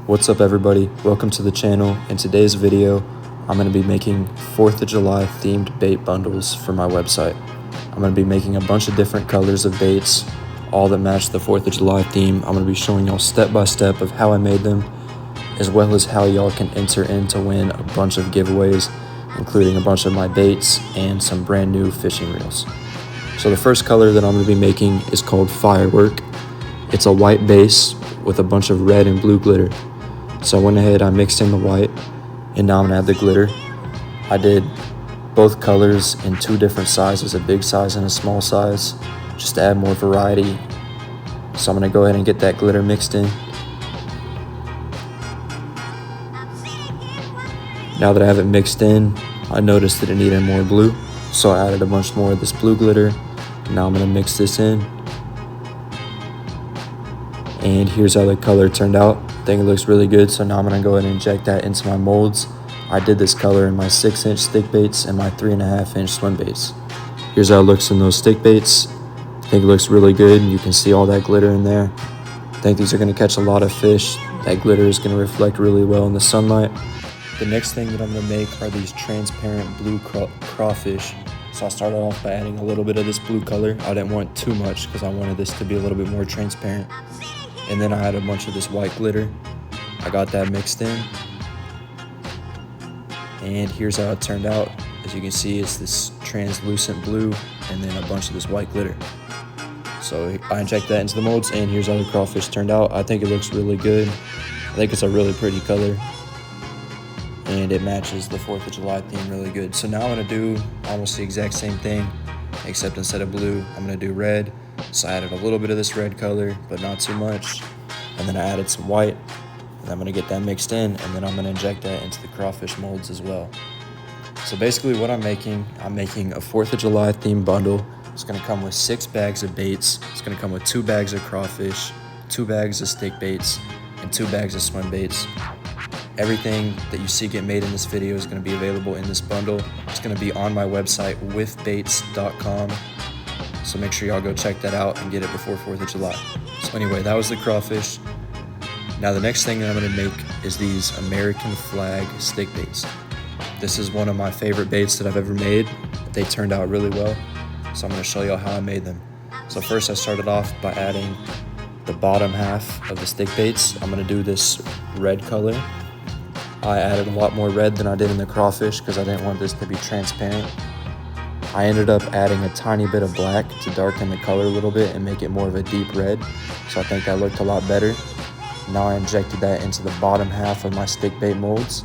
What's up everybody, welcome to the channel. In today's video, I'm going to be making 4th of July themed bait bundles for my website. I'm going to be making a bunch of different colors of baits, all that match the 4th of July theme. I'm going to be showing y'all step by step of how I made them, as well as how y'all can enter in to win a bunch of giveaways, including a bunch of my baits and some brand new fishing reels. So the first color that I'm going to be making is called Firework. It's a white base with a bunch of red and blue glitter. So I went ahead, I mixed in the white, and now I'm gonna add the glitter. I did both colors in 2 different sizes, a big size and a small size, just to add more variety. So I'm gonna go ahead and get that glitter mixed in. Now that I have it mixed in, I noticed that it needed more blue, so I added a bunch more of this blue glitter. Now I'm gonna mix this in. And here's how the color turned out. I think it looks really good, so now I'm gonna go ahead and inject that into my molds. I did this color in my 6-inch stick baits and my 3.5-inch swim baits. Here's how it looks in those stick baits. I think it looks really good, and you can see all that glitter in there. I think these are gonna catch a lot of fish. That glitter is gonna reflect really well in the sunlight. The next thing that I'm gonna make are these transparent blue crawfish. So I started off by adding a little bit of this blue color. I didn't want too much because I wanted this to be a little bit more transparent. And then I added a bunch of this white glitter. I got that mixed in. And here's how it turned out. As you can see, it's this translucent blue and then a bunch of this white glitter. So I inject that into the molds, and here's how the crawfish turned out. I think it looks really good. I think it's a really pretty color, and it matches the 4th of July theme really good. So now I'm gonna do almost the exact same thing, except instead of blue, I'm gonna do red. So I added a little bit of this red color, but not too much. And then I added some white, and I'm gonna get that mixed in, and then I'm gonna inject that into the crawfish molds as well. So basically what I'm making a 4th of July themed bundle. It's gonna come with 6 bags of baits. It's gonna come with 2 bags of crawfish, 2 bags of stick baits, and 2 bags of swim baits. Everything that you see get made in this video is gonna be available in this bundle. It's gonna be on my website, withbaits.com. So make sure y'all go check that out and get it before 4th of July. So anyway, that was the crawfish. Now the next thing that I'm gonna make is these American flag stick baits. This is one of my favorite baits that I've ever made. They turned out really well. So I'm gonna show y'all how I made them. So first I started off by adding the bottom half of the stick baits. I'm gonna do this red color. I added a lot more red than I did in the crawfish because I didn't want this to be transparent. I ended up adding a tiny bit of black to darken the color a little bit and make it more of a deep red. So I think that looked a lot better. Now I injected that into the bottom half of my stick bait molds.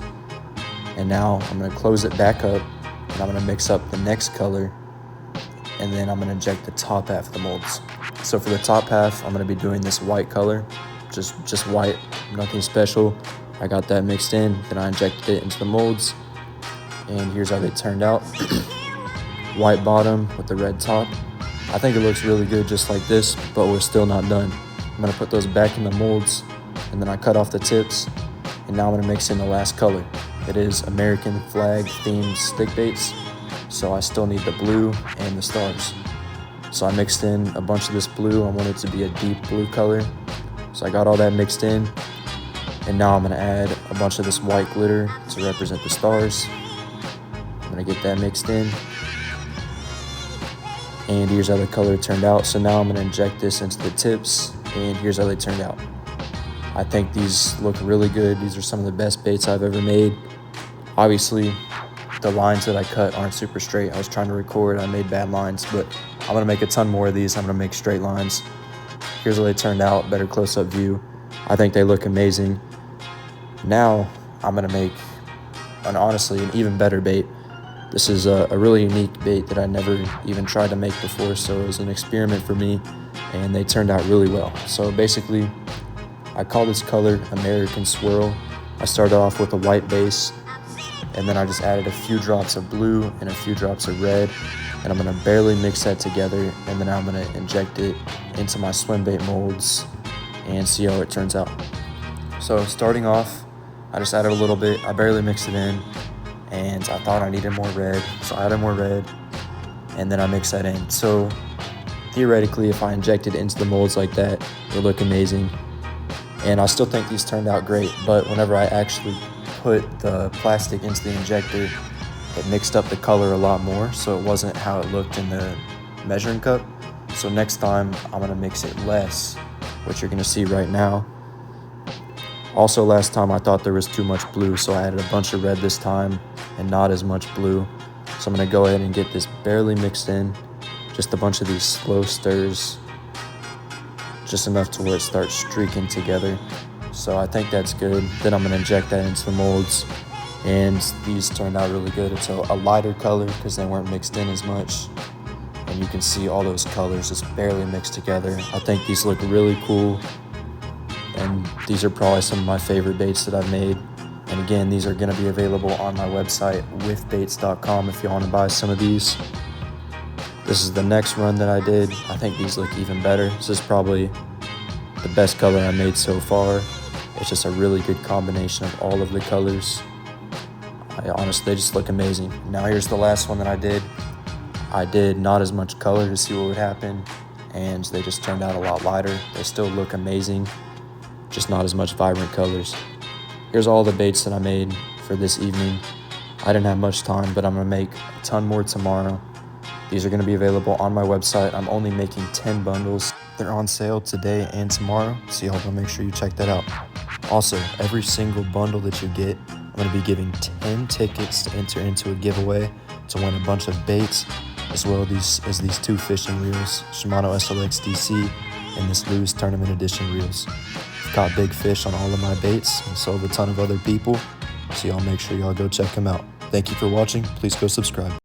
And now I'm gonna close it back up, and I'm gonna mix up the next color, and then I'm gonna inject the top half of the molds. So for the top half, I'm gonna be doing this white color, just white, nothing special. I got that mixed in, then I injected it into the molds, and here's how they turned out. White bottom with the red top. I think it looks really good just like this, but we're still not done. I'm gonna put those back in the molds, and then I cut off the tips, and now I'm gonna mix in the last color. It is American flag themed stick baits, so I still need the blue and the stars. So I mixed in a bunch of this blue. I want it to be a deep blue color. So I got all that mixed in, and now I'm gonna add a bunch of this white glitter to represent the stars. I'm gonna get that mixed in. And here's how the color turned out. So now I'm gonna inject this into the tips, and here's how they turned out. I think these look really good. These are some of the best baits I've ever made. Obviously, the lines that I cut aren't super straight. I was trying to record, I made bad lines, but I'm gonna make a ton more of these. I'm gonna make straight lines. Here's how they turned out, better close-up view. I think they look amazing. Now, I'm gonna make, honestly, an even better bait. This is a really unique bait that I never even tried to make before, so it was an experiment for me, and they turned out really well. So basically, I call this color American Swirl. I started off with a white base, and then I just added a few drops of blue and a few drops of red, and I'm gonna barely mix that together, and then I'm gonna inject it into my swim bait molds and see how it turns out. So starting off, I just added a little bit. I barely mixed it in, and I thought I needed more red, so I added more red, and then I mixed that in. So theoretically, if I injected into the molds like that, it would look amazing. And I still think these turned out great, but whenever I actually put the plastic into the injector, it mixed up the color a lot more, so it wasn't how it looked in the measuring cup. So next time I'm gonna mix it less, which you're gonna see right now. Also, last time I thought there was too much blue, so I added a bunch of red this time and not as much blue. So I'm gonna go ahead and get this barely mixed in, just a bunch of these slow stirs, just enough to where it starts streaking together. So I think that's good. Then I'm gonna inject that into the molds, and these turned out really good. It's a lighter color because they weren't mixed in as much, and you can see all those colors just barely mixed together. I think these look really cool, and these are probably some of my favorite baits that I've made. And again, these are gonna be available on my website, withbaits.com, if you wanna buy some of these. This is the next run that I did. I think these look even better. This is probably the best color I made so far. It's just a really good combination of all of the colors. Honestly, they just look amazing. Now here's the last one that I did. I did not as much color to see what would happen, and they just turned out a lot lighter. They still look amazing, just not as much vibrant colors. Here's all the baits that I made for this evening. I didn't have much time, but I'm gonna make a ton more tomorrow. These are gonna be available on my website. I'm only making 10 bundles. They're on sale today and tomorrow, so y'all gotta make sure you check that out. Also, every single bundle that you get, I'm gonna be giving 10 tickets to enter into a giveaway to win a bunch of baits, as well as these 2 fishing reels, Shimano SLX DC and this Lew's Tournament Edition reels. I've caught big fish on all of my baits and so have a ton of other people, so y'all make sure y'all go check them out. Thank you for watching. Please go subscribe.